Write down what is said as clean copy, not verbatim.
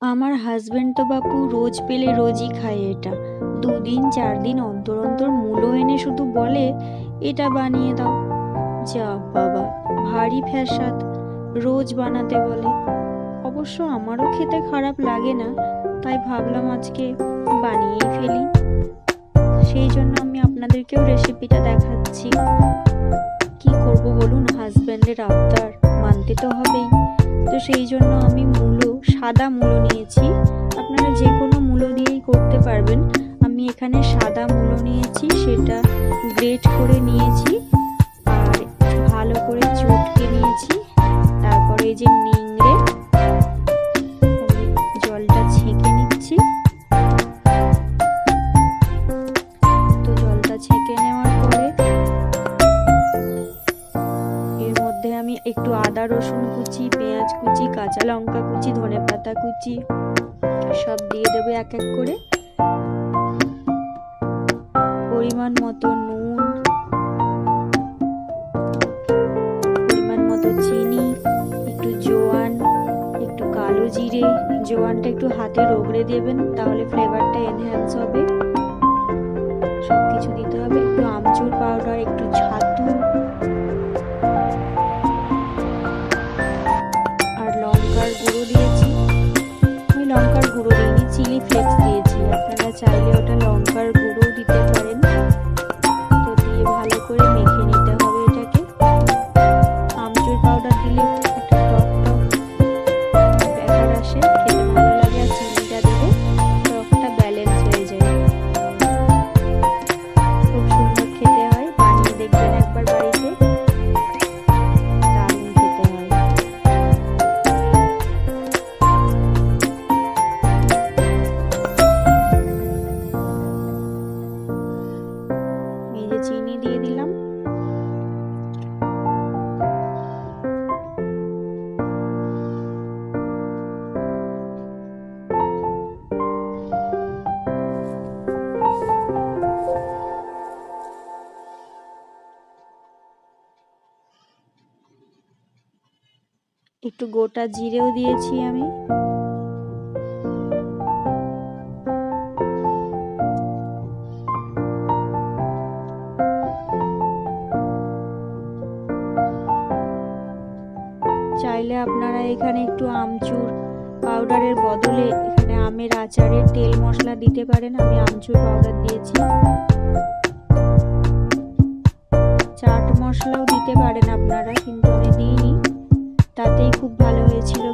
আমার হাজবেন্ড তো বাপু রোজ পেলে রোজই খায় এটা। 2 দিন 4 দিন অন্তর অন্তর মূলো এনে শুধু বলে এটা বানিয়ে দাও। যা বাবা, ভারী ফ্যাসাদ, রোজ বানাতে বলে। অবশ্য আমারও খেতে খারাপ লাগে না, তাই ভাবলাম আজকে বানিয়েই ফেলি। সেই জন্য আমি আপনাদেরকেও রেসিপিটা দেখাচ্ছি। কি করব বলুন, হাজবেন্ডের আবদার মানতে তো হবেই। তো সেই জন্য আমি সাদা মূলো নিয়েছি। আপনারা যে কোনো মূলো দিয়েই করতে পারবেন। আমি এখানে সাদা মূলো নিয়েছি, সেটা গ্রেট করে নিয়েছি আর ভালো করে চটকে নিয়েছি। তারপরে এই যে নিংড়ে আমি জলটা ছেঁকে নিচ্ছি। তো জলটা ছেঁকে নেওয়ার পরে এর মধ্যে আমি একটু আদা রসুন কুচি, পেঁয়াজ কুচি, কাঁচা লঙ্কা কুচি, ধনেপাতা কুচি সব দিয়ে দেবো এক এক করে। পরিমাণ মতো নুন, পরিমাণ মতো চিনি, একটু জোয়ান, একটু কালো জিরে। জোয়ানটা একটু হাতে রগড়ে দেবেন, তাহলে ফ্লেভারটা এনহ্যান্স হবে। সবকিছু দিতে হবে। একটু আমচুর পাউডার, একটু ছাতু আর লঙ্কার গুঁড়ো দিয়েছি। আমি লঙ্কার গুঁড়ো দিইনি, চিলি ফ্লেক্স দিয়েছি। আপনারা চাইলে ওটা লঙ্কার গুঁড়ো দিতে পারেন। তো দিয়ে ভালো করে মেখে নিতে হবে এটাকে। আমচুর পাউডার দিলে একটা টক টক ব্যাপার আসে, খেতে ভালো লাগে। আর চিনিটা দিলে টকটা ব্যালেন্স হয়ে যায়, খুব সুন্দর খেতে হয়। বানিয়ে দেখবেন একবার বাড়িতে, দারুণ খেতে হয়। এই যে চিনি দিয়ে দিলাম। একটু গোটা জিরেও দিয়েছি আমি। চাইলে আপনারা এখানে একটু আমচুর পাউডারের বদলে এখানে আমের আচারের তেল মশলা দিতে পারেন। আমি আমচুর পাউডার দিয়েছি। চাট মশলাও দিতে পারেন আপনারা, কিন্তু আমি দিইনি। তাতেই খুব ভালো হয়েছিল।